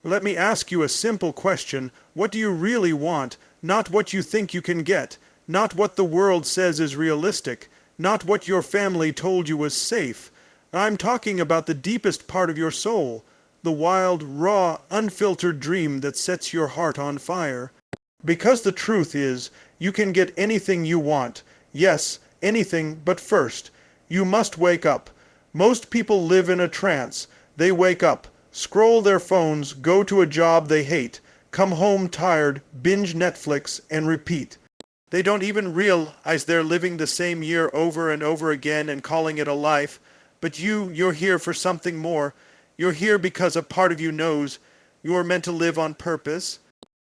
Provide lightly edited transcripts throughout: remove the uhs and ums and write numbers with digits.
Let me ask you a simple question. What do you really want? Not what you think you can get. Not what the world says is realistic. Not what your family told you was safe. I'm talking about the deepest part of your soul. The wild, raw, unfiltered dream that sets your heart on fire. Because the truth is, you can get anything you want. Yes, anything, but first, you must wake up. Most people live in a trance. They wake up, scroll their phones, go to a job they hate, come home tired, binge Netflix, and repeat. They don't even realize they're living the same year over and over again and calling it a life. But you're here for something more. You're here because a part of you knows you're meant to live on purpose,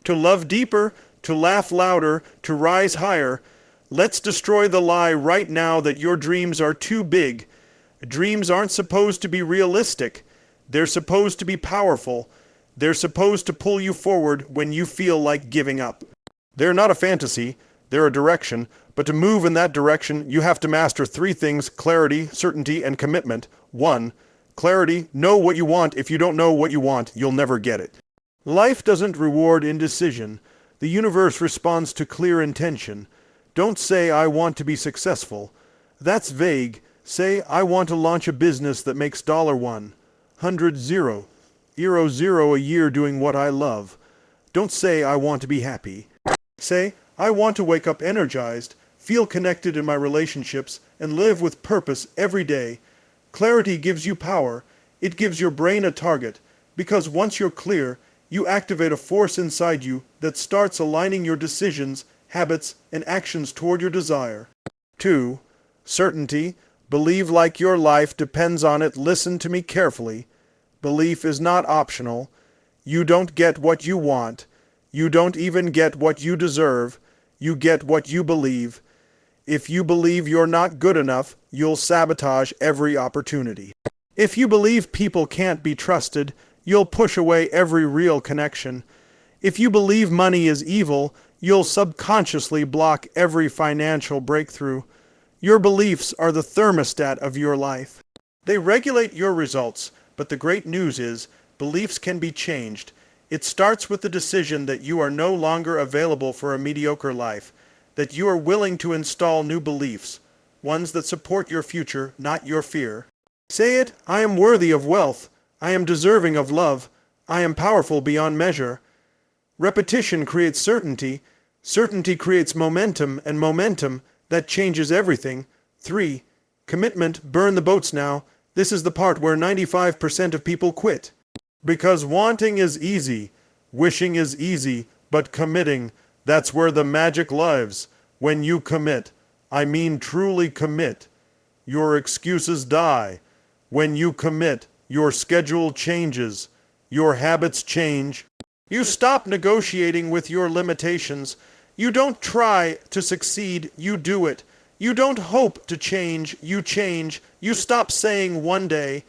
to love deeper, to laugh louder, to rise higher. Let's destroy the lie right now that your dreams are too big. Dreams aren't supposed to be realistic. They're supposed to be powerful. They're supposed to pull you forward when you feel like giving up. They're not a fantasy. They're a direction. But to move in that direction, you have to master three things: clarity, certainty, and commitment. 1. Clarity. Know what you want. If you don't know what you want, you'll never get it. Life doesn't reward indecision. The universe responds to clear intention. Don't say, "I want to be successful." That's vague. Say, "I want to launch a business that makes $1, 100, 0, euro 0 a year doing what I love." Don't say, "I want to be happy." Say, "I want to wake up energized, feel connected in my relationships, and live with purpose every day." Clarity gives you power. It gives your brain a target, because once you're clear, you activate a force inside you that starts aligning your decisions, habits, and actions toward your desire. 2. Certainty. Believe like your life depends on it. Listen to me carefully. Belief is not optional. You don't get what you want. You don't even get what you deserve. You get what you believe. If you believe you're not good enough, you'll sabotage every opportunity. If you believe people can't be trusted, you'll push away every real connection. If you believe money is evil, you'll subconsciously block every financial breakthrough. Your beliefs are the thermostat of your life. They regulate your results, but the great news is, beliefs can be changed. It starts with the decision that you are no longer available for a mediocre life, that you are willing to install new beliefs, ones that support your future, not your fear. Say it: "I am worthy of wealth. I am deserving of love. I am powerful beyond measure." Repetition creates certainty. Certainty creates momentum, and momentum, that changes everything. 3. Commitment. Burn the boats now. This is the part where 95% of people quit. Because wanting is easy, wishing is easy, but committing, that's where the magic lives. When you commit, I mean truly commit, your excuses die. When you commit, your schedule changes, your habits change. You stop negotiating with your limitations. You don't try to succeed, you do it. You don't hope to change, you change. You stop saying one day,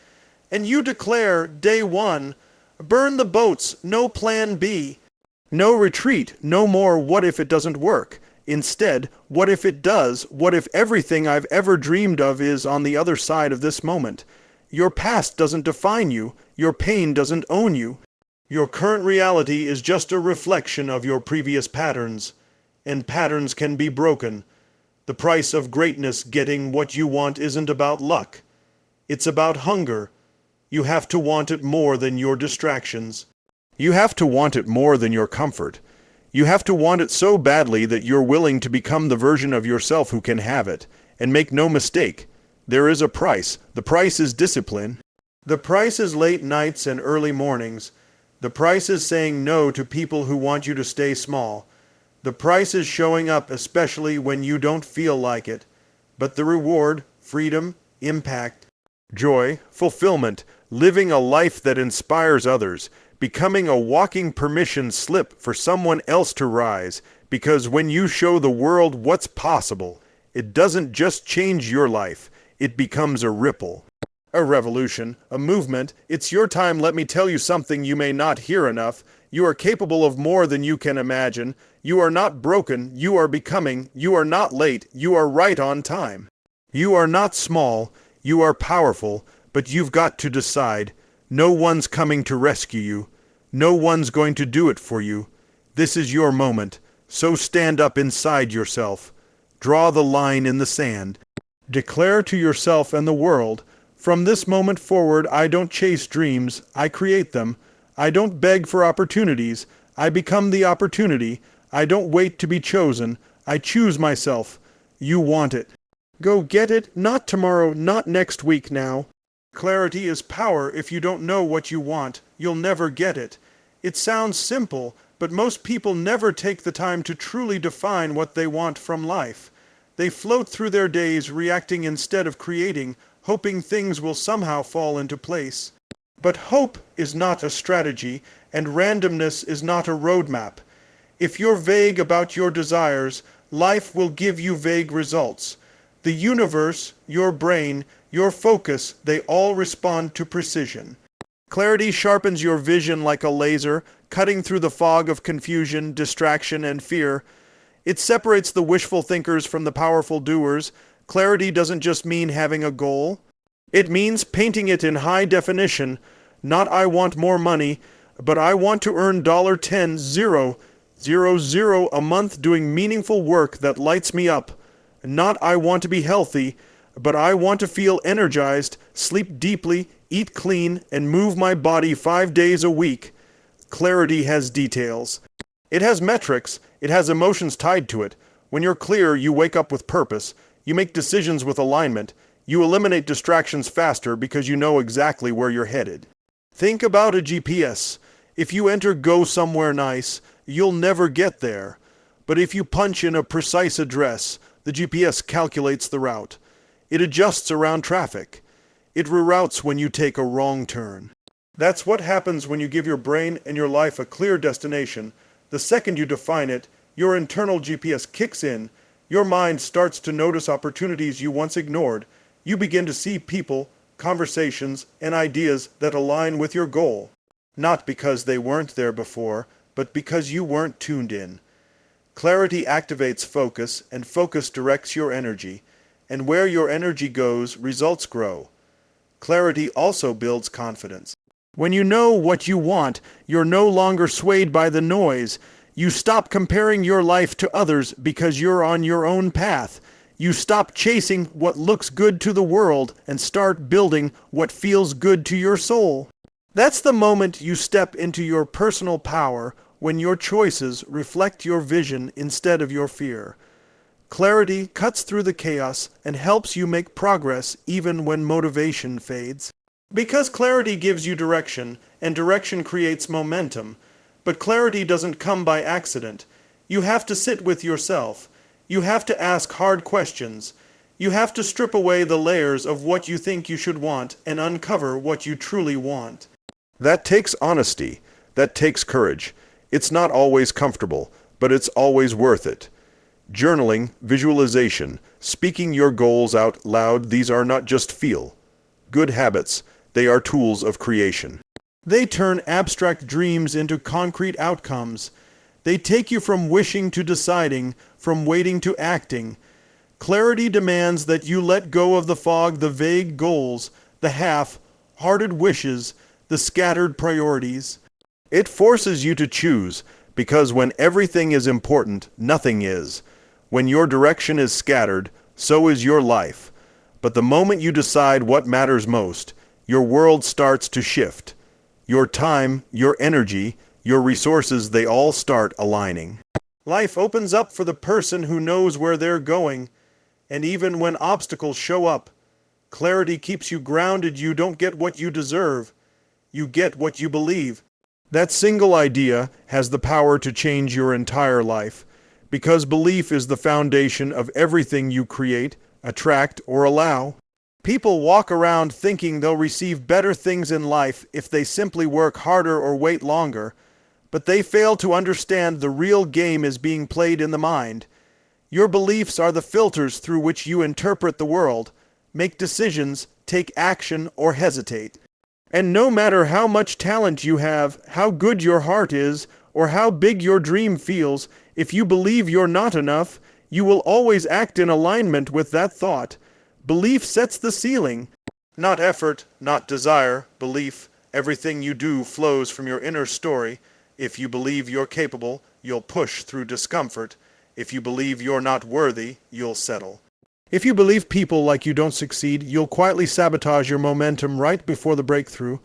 and you declare day one. Burn the boats, no plan B. No retreat, no more what if it doesn't work. Instead, what if it does? What if everything I've ever dreamed of is on the other side of this moment? Your past doesn't define you. Your pain doesn't own you. Your current reality is just a reflection of your previous patterns. And patterns can be broken. The price of greatness, getting what you want, isn't about luck. It's about hunger. You have to want it more than your distractions. You have to want it more than your comfort. You have to want it so badly that you're willing to become the version of yourself who can have it. And make no mistake, there is a price. The price is discipline. The price is late nights and early mornings. The price is saying no to people who want you to stay small. The price is showing up especially when you don't feel like it. But the reward: freedom, impact, joy, fulfillment, living a life that inspires others, becoming a walking permission slip for someone else to rise. Because when you show the world what's possible, it doesn't just change your life, it becomes a ripple. A revolution, a movement. It's your time. Let me tell you something you may not hear enough. You are capable of more than you can imagine. You are not broken. You are becoming. You are not late. You are right on time. You are not small. You are powerful. But you've got to decide. No one's coming to rescue you. No one's going to do it for you. This is your moment, so stand up inside yourself. Draw the line in the sand. Declare to yourself and the world, from this moment forward I don't chase dreams, I create them. I don't beg for opportunities, I become the opportunity. I don't wait to be chosen, I choose myself. You want it. Go get it, not tomorrow, not next week now. Clarity is power. If you don't know what you want, you'll never get it. It sounds simple, but most people never take the time to truly define what they want from life. They float through their days reacting instead of creating, hoping things will somehow fall into place. But hope is not a strategy, and randomness is not a roadmap. If you're vague about your desires, life will give you vague results. The universe, your brain, your focus, they all respond to precision. Clarity sharpens your vision like a laser, cutting through the fog of confusion, distraction, and fear. It separates the wishful thinkers from the powerful doers. Clarity doesn't just mean having a goal. It means painting it in high definition. Not I want more money, but I want to earn $10,000 a month doing meaningful work that lights me up. Not I want to be healthy, but I want to feel energized, sleep deeply, eat clean, and move my body 5 days a week. Clarity has details. It has metrics. It has emotions tied to it. When you're clear, you wake up with purpose. You make decisions with alignment. You eliminate distractions faster because you know exactly where you're headed. Think about a GPS. If you enter "go somewhere nice," you'll never get there. But if you punch in a precise address, the GPS calculates the route. It adjusts around traffic. It reroutes when you take a wrong turn. That's what happens when you give your brain and your life a clear destination. The second you define it, your internal GPS kicks in. Your mind starts to notice opportunities you once ignored. You begin to see people, conversations, and ideas that align with your goal. Not because they weren't there before, but because you weren't tuned in. Clarity activates focus, and focus directs your energy. And where your energy goes, results grow. Clarity also builds confidence. When you know what you want, you're no longer swayed by the noise. You stop comparing your life to others because you're on your own path. You stop chasing what looks good to the world and start building what feels good to your soul. That's the moment you step into your personal power, when your choices reflect your vision instead of your fear. Clarity cuts through the chaos and helps you make progress even when motivation fades. Because clarity gives you direction, and direction creates momentum. But clarity doesn't come by accident. You have to sit with yourself. You have to ask hard questions. You have to strip away the layers of what you think you should want and uncover what you truly want. That takes honesty. That takes courage. It's not always comfortable, but it's always worth it. Journaling, visualization, speaking your goals out loud, these are not just feel. Good habits, they are tools of creation. They turn abstract dreams into concrete outcomes. They take you from wishing to deciding, from waiting to acting. Clarity demands that you let go of the fog, the vague goals, the half-hearted wishes, the scattered priorities. It forces you to choose, because when everything is important, nothing is. When your direction is scattered, so is your life. But the moment you decide what matters most, your world starts to shift. Your time, your energy, your resources, they all start aligning. Life opens up for the person who knows where they're going. And even when obstacles show up, clarity keeps you grounded. You don't get what you deserve. You get what you believe. That single idea has the power to change your entire life, because belief is the foundation of everything you create, attract, or allow. People walk around thinking they'll receive better things in life if they simply work harder or wait longer, but they fail to understand the real game is being played in the mind. Your beliefs are the filters through which you interpret the world, make decisions, take action, or hesitate. And no matter how much talent you have, how good your heart is, or how big your dream feels, if you believe you're not enough, you will always act in alignment with that thought. Belief sets the ceiling. Not effort, not desire, belief. Everything you do flows from your inner story. If you believe you're capable, you'll push through discomfort. If you believe you're not worthy, you'll settle. If you believe people like you don't succeed, you'll quietly sabotage your momentum right before the breakthrough.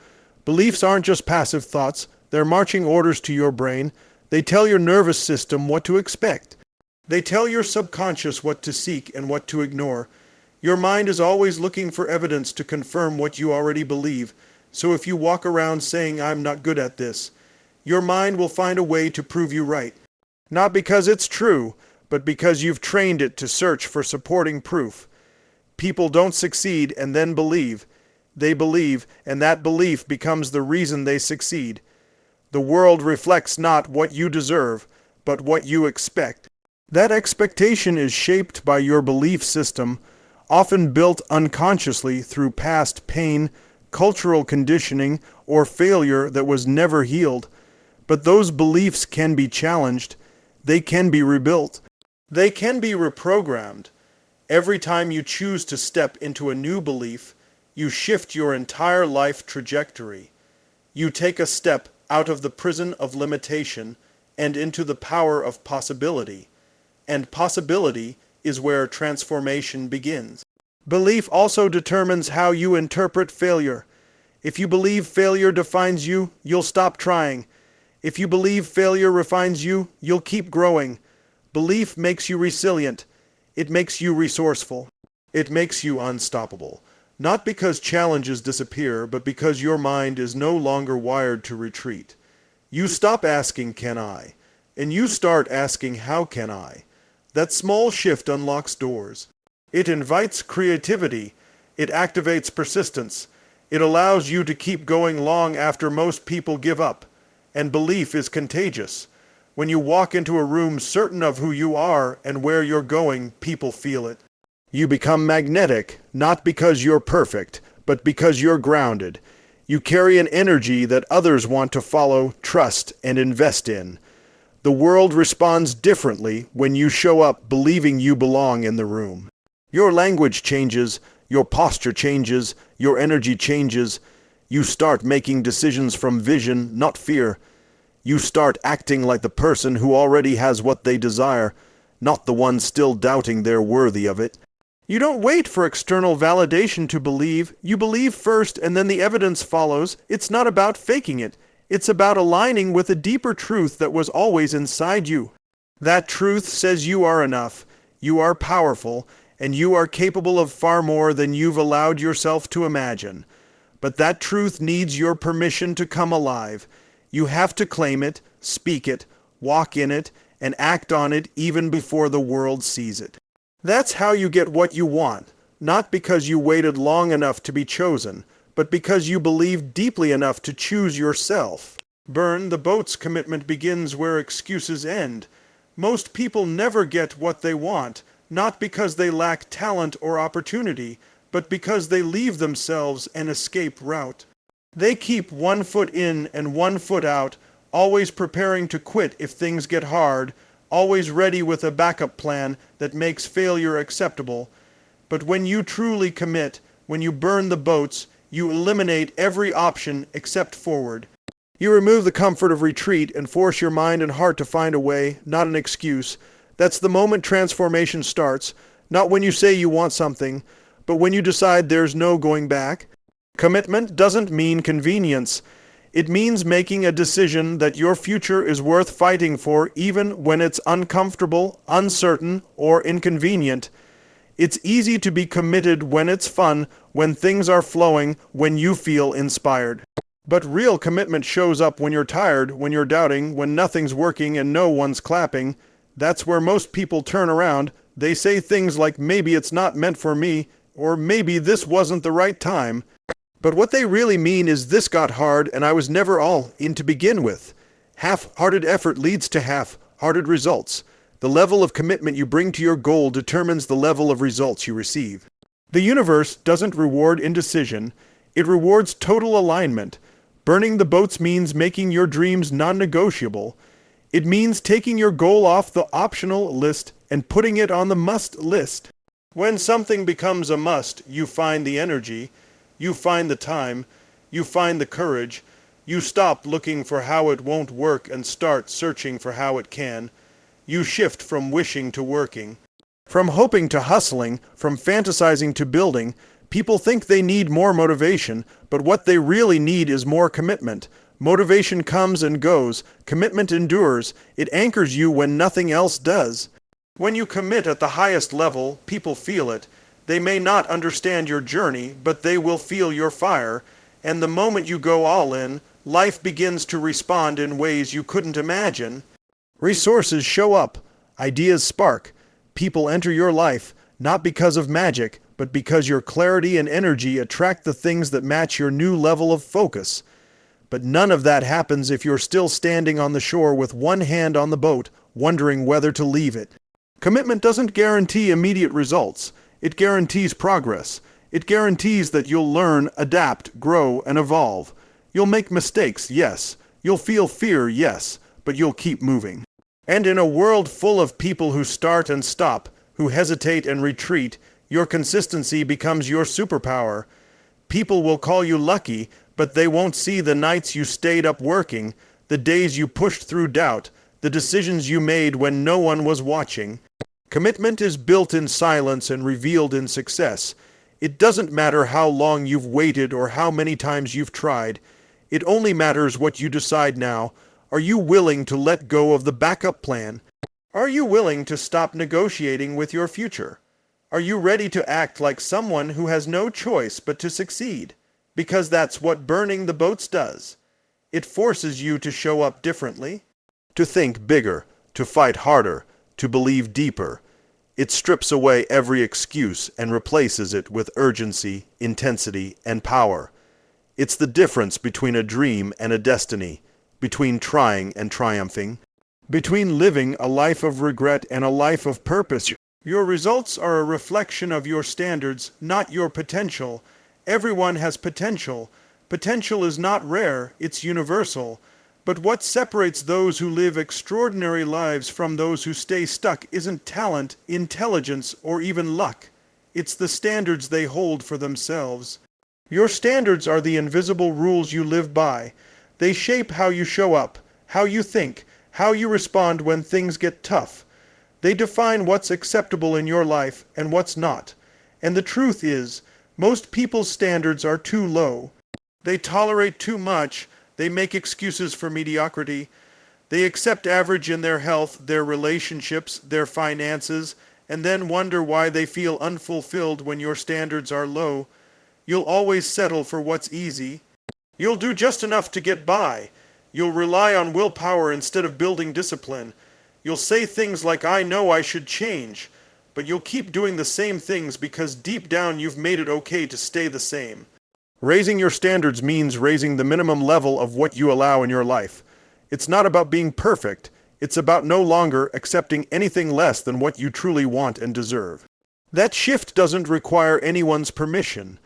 Beliefs aren't just passive thoughts, they're marching orders to your brain. They tell your nervous system what to expect. They tell your subconscious what to seek and what to ignore. Your mind is always looking for evidence to confirm what you already believe. So if you walk around saying, "I'm not good at this," your mind will find a way to prove you right. Not because it's true, but because you've trained it to search for supporting proof. People don't succeed and then believe. They believe, and that belief becomes the reason they succeed. The world reflects not what you deserve, but what you expect. That expectation is shaped by your belief system, often built unconsciously through past pain, cultural conditioning, or failure that was never healed. But those beliefs can be challenged. They can be rebuilt. They can be reprogrammed. Every time you choose to step into a new belief, you shift your entire life trajectory. You take a step out of the prison of limitation and into the power of possibility. And possibility is where transformation begins. Belief also determines how you interpret failure. If you believe failure defines you, you'll stop trying. If you believe failure refines you, you'll keep growing. Belief makes you resilient. It makes you resourceful. It makes you unstoppable. Not because challenges disappear, but because your mind is no longer wired to retreat. You stop asking, "Can I?" and you start asking, "How can I?" That small shift unlocks doors. It invites creativity. It activates persistence. It allows you to keep going long after most people give up. And belief is contagious. When you walk into a room certain of who you are and where you're going, people feel it. You become magnetic, not because you're perfect, but because you're grounded. You carry an energy that others want to follow, trust, and invest in. The world responds differently when you show up believing you belong in the room. Your language changes, your posture changes, your energy changes. You start making decisions from vision, not fear. You start acting like the person who already has what they desire, not the one still doubting they're worthy of it. You don't wait for external validation to believe. You believe first and then the evidence follows. It's not about faking it. It's about aligning with a deeper truth that was always inside you. That truth says you are enough, you are powerful, and you are capable of far more than you've allowed yourself to imagine. But that truth needs your permission to come alive. You have to claim it, speak it, walk in it, and act on it even before the world sees it. That's how you get what you want, not because you waited long enough to be chosen, but because you believe deeply enough to choose yourself. Burn the boats commitment begins where excuses end. Most people never get what they want, not because they lack talent or opportunity, but because they leave themselves an escape route. They keep one foot in and one foot out, always preparing to quit if things get hard, always ready with a backup plan that makes failure acceptable. But when you truly commit, when you burn the boats, you eliminate every option except forward. You remove the comfort of retreat and force your mind and heart to find a way, not an excuse. That's the moment transformation starts, not when you say you want something, but when you decide there's no going back. Commitment doesn't mean convenience. It means making a decision that your future is worth fighting for even when it's uncomfortable, uncertain, or inconvenient. It's easy to be committed when it's fun, when things are flowing, when you feel inspired. But real commitment shows up when you're tired, when you're doubting, when nothing's working and no one's clapping. That's where most people turn around. They say things like, "Maybe it's not meant for me," or "Maybe this wasn't the right time." But what they really mean is, "This got hard and I was never all in to begin with." Half-hearted effort leads to half-hearted results. The level of commitment you bring to your goal determines the level of results you receive. The universe doesn't reward indecision. It rewards total alignment. Burning the boats means making your dreams non-negotiable. It means taking your goal off the optional list and putting it on the must list. When something becomes a must, you find the energy, you find the time, You find the courage. You stop looking for how it won't work and start searching for how it can. You shift from wishing to working. From hoping to hustling, from fantasizing to building. People think they need more motivation, but what they really need is more commitment. Motivation comes and goes. Commitment endures. It anchors you when nothing else does. When you commit at the highest level, people feel it. They may not understand your journey, but they will feel your fire. And the moment you go all in, life begins to respond in ways you couldn't imagine. Resources show up. Ideas spark. People enter your life, not because of magic, but because your clarity and energy attract the things that match your new level of focus. But none of that happens if you're still standing on the shore with one hand on the boat, wondering whether to leave it. Commitment doesn't guarantee immediate results. It guarantees progress. It guarantees that you'll learn, adapt, grow, and evolve. You'll make mistakes, yes. You'll feel fear, yes. But you'll keep moving. And in a world full of people who start and stop, who hesitate and retreat, your consistency becomes your superpower. People will call you lucky, but they won't see the nights you stayed up working, the days you pushed through doubt, the decisions you made when no one was watching. Commitment is built in silence and revealed in success. It doesn't matter how long you've waited or how many times you've tried. It only matters what you decide now. Are you willing to let go of the backup plan? Are you willing to stop negotiating with your future? Are you ready to act like someone who has no choice but to succeed? Because that's what burning the boats does. It forces you to show up differently, to think bigger, to fight harder, to believe deeper. It strips away every excuse and replaces it with urgency, intensity, and power. It's the difference between a dream and a destiny, between trying and triumphing, between living a life of regret and a life of purpose. Your results are a reflection of your standards, not your potential. Everyone has potential. Potential is not rare, it's universal. But what separates those who live extraordinary lives from those who stay stuck isn't talent, intelligence, or even luck. It's the standards they hold for themselves. Your standards are the invisible rules you live by. They shape how you show up, how you think, how you respond when things get tough. They define what's acceptable in your life and what's not. And the truth is, most people's standards are too low. They tolerate too much. They make excuses for mediocrity. They accept average in their health, their relationships, their finances, and then wonder why they feel unfulfilled when your standards are low. You'll always settle for what's easy. You'll do just enough to get by. You'll rely on willpower instead of building discipline. You'll say things like, "I know I should change," but you'll keep doing the same things because deep down you've made it okay to stay the same. Raising your standards means raising the minimum level of what you allow in your life. It's not about being perfect. It's about no longer accepting anything less than what you truly want and deserve. That shift doesn't require anyone's permission.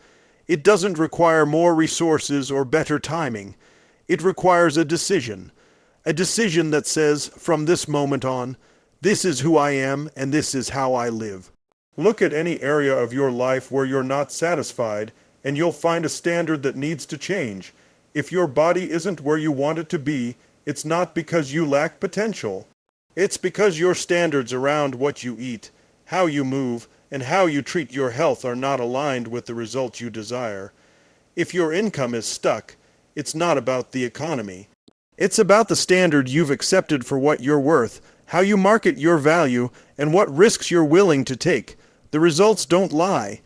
It doesn't require more resources or better timing. It requires a decision that says, from this moment on, this is who I am and this is how I live. Look at any area of your life where you're not satisfied, and you'll find a standard that needs to change. If your body isn't where you want it to be, it's not because you lack potential. It's because your standards around what you eat, how you move, and how you treat your health are not aligned with the results you desire. If your income is stuck, it's not about the economy. It's about the standard you've accepted for what you're worth, how you market your value, and what risks you're willing to take. The results don't lie.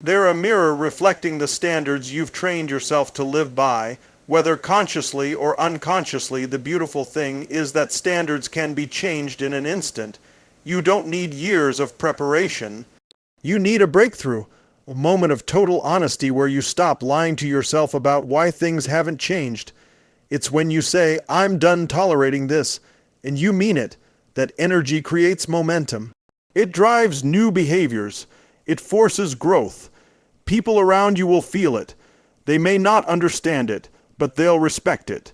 They're a mirror reflecting the standards you've trained yourself to live by. Whether consciously or unconsciously, the beautiful thing is that standards can be changed in an instant. You don't need years of preparation. You need a breakthrough, a moment of total honesty where you stop lying to yourself about why things haven't changed. It's when you say, "I'm done tolerating this," and you mean it, that energy creates momentum. It drives new behaviors. It forces growth. People around you will feel it. They may not understand it, but they'll respect it.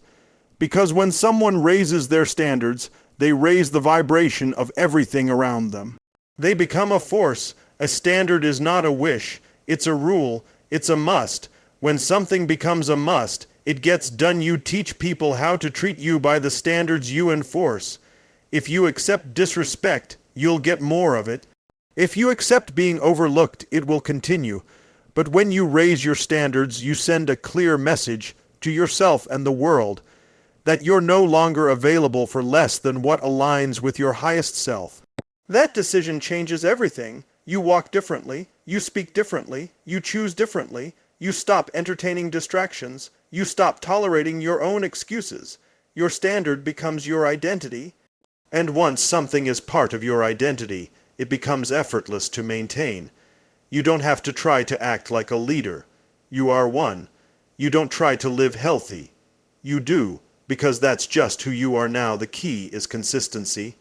Because when someone raises their standards, they raise the vibration of everything around them. They become a force. A standard is not a wish. It's a rule. It's a must. When something becomes a must, it gets done. You teach people how to treat you by the standards you enforce. If you accept disrespect, you'll get more of it. If you accept being overlooked, it will continue. But when you raise your standards, you send a clear message to yourself and the world that you're no longer available for less than what aligns with your highest self. That decision changes everything. You walk differently, you speak differently, you choose differently, you stop entertaining distractions, you stop tolerating your own excuses. Your standard becomes your identity, and once something is part of your identity, it becomes effortless to maintain. You don't have to try to act like a leader. You are one. You don't try to live healthy. You do, because that's just who you are now. The key is consistency.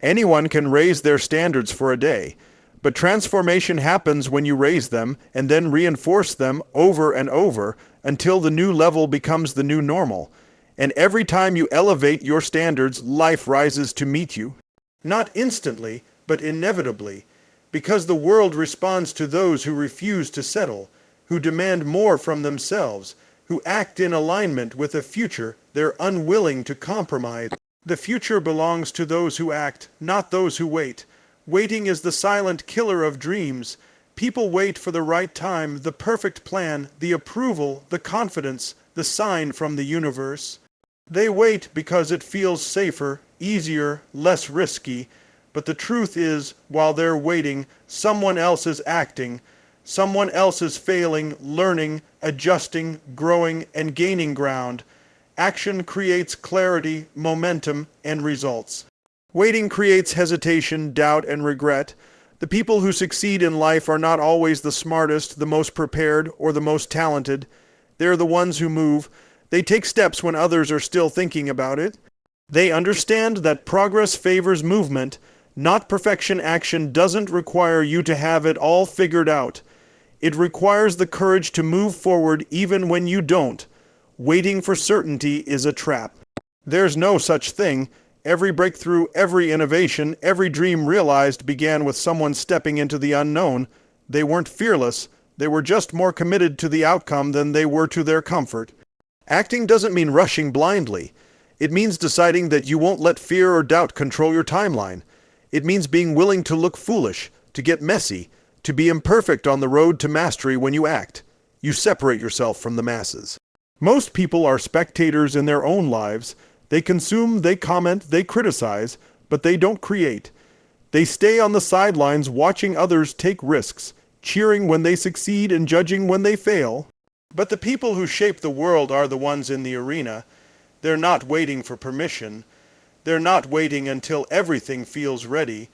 Anyone can raise their standards for a day, but transformation happens when you raise them and then reinforce them over and over until the new level becomes the new normal. And every time you elevate your standards, life rises to meet you. Not instantly, but inevitably, because the world responds to those who refuse to settle, who demand more from themselves, who act in alignment with a future they're unwilling to compromise. The future belongs to those who act, not those who wait. Waiting is the silent killer of dreams. People wait for the right time, the perfect plan, the approval, the confidence, the sign from the universe. They wait because it feels safer, easier, less risky. But the truth is, while they're waiting, someone else is acting. Someone else is failing, learning, adjusting, growing, and gaining ground. Action creates clarity, momentum, and results. Waiting creates hesitation, doubt, and regret. The people who succeed in life are not always the smartest, the most prepared, or the most talented. They're the ones who move. They take steps when others are still thinking about it. They understand that progress favors movement, not perfection. Action doesn't require you to have it all figured out. It requires the courage to move forward even when you don't. Waiting for certainty is a trap. There's no such thing. Every breakthrough, every innovation, every dream realized began with someone stepping into the unknown. They weren't fearless. They were just more committed to the outcome than they were to their comfort. Acting doesn't mean rushing blindly. It means deciding that you won't let fear or doubt control your timeline. It means being willing to look foolish, to get messy, to be imperfect on the road to mastery. When you act, you separate yourself from the masses. Most people are spectators in their own lives. They consume, they comment, they criticize, but they don't create. They stay on the sidelines watching others take risks, cheering when they succeed and judging when they fail. But the people who shape the world are the ones in the arena. They're not waiting for permission. They're not waiting until everything feels ready.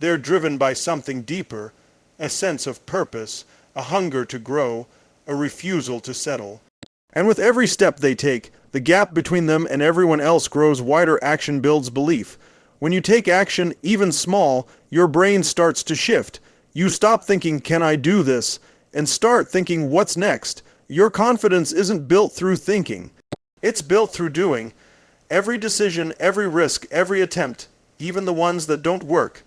They're driven by something deeper, a sense of purpose, a hunger to grow, a refusal to settle. And with every step they take, the gap between them and everyone else grows wider. Action builds belief. When you take action, even small, your brain starts to shift. You stop thinking, "Can I do this?" and start thinking, "What's next?" Your confidence isn't built through thinking. It's built through doing. Every decision, every risk, every attempt, even the ones that don't work,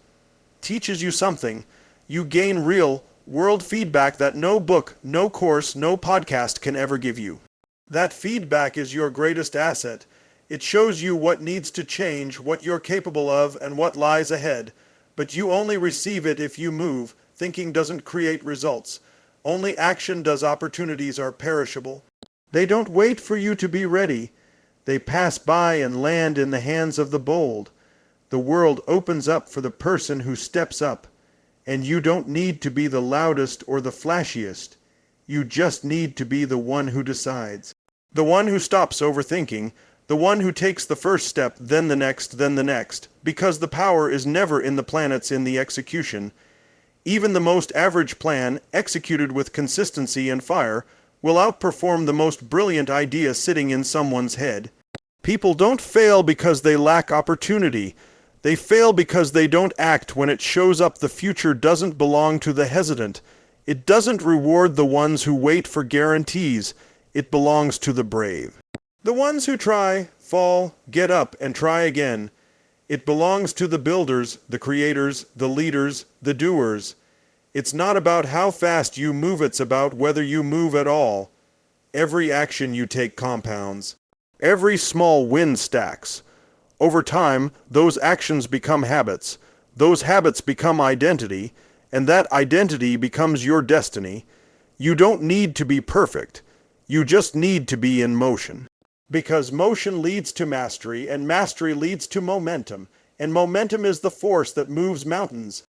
teaches you something. You gain real, world feedback that no book, no course, no podcast can ever give you. That feedback is your greatest asset. It shows you what needs to change, what you're capable of, and what lies ahead. But you only receive it if you move. Thinking doesn't create results. Only action does. Opportunities are perishable. They don't wait for you to be ready. They pass by and land in the hands of the bold. The world opens up for the person who steps up. And you don't need to be the loudest or the flashiest. You just need to be the one who decides. The one who stops overthinking. The one who takes the first step, then the next, then the next. Because the power is never in the planets, in the execution. Even the most average plan, executed with consistency and fire, will outperform the most brilliant idea sitting in someone's head. People don't fail because they lack opportunity. They fail because they don't act when it shows up. The future doesn't belong to the hesitant. It doesn't reward the ones who wait for guarantees. It belongs to the brave. The ones who try, fall, get up, and try again. It belongs to the builders, the creators, the leaders, the doers. It's not about how fast you move, it's about whether you move at all. Every action you take compounds. Every small win stacks. Over time, those actions become habits. Those habits become identity, and that identity becomes your destiny. You don't need to be perfect. You just need to be in motion. Because motion leads to mastery, and mastery leads to momentum, and momentum is the force that moves mountains.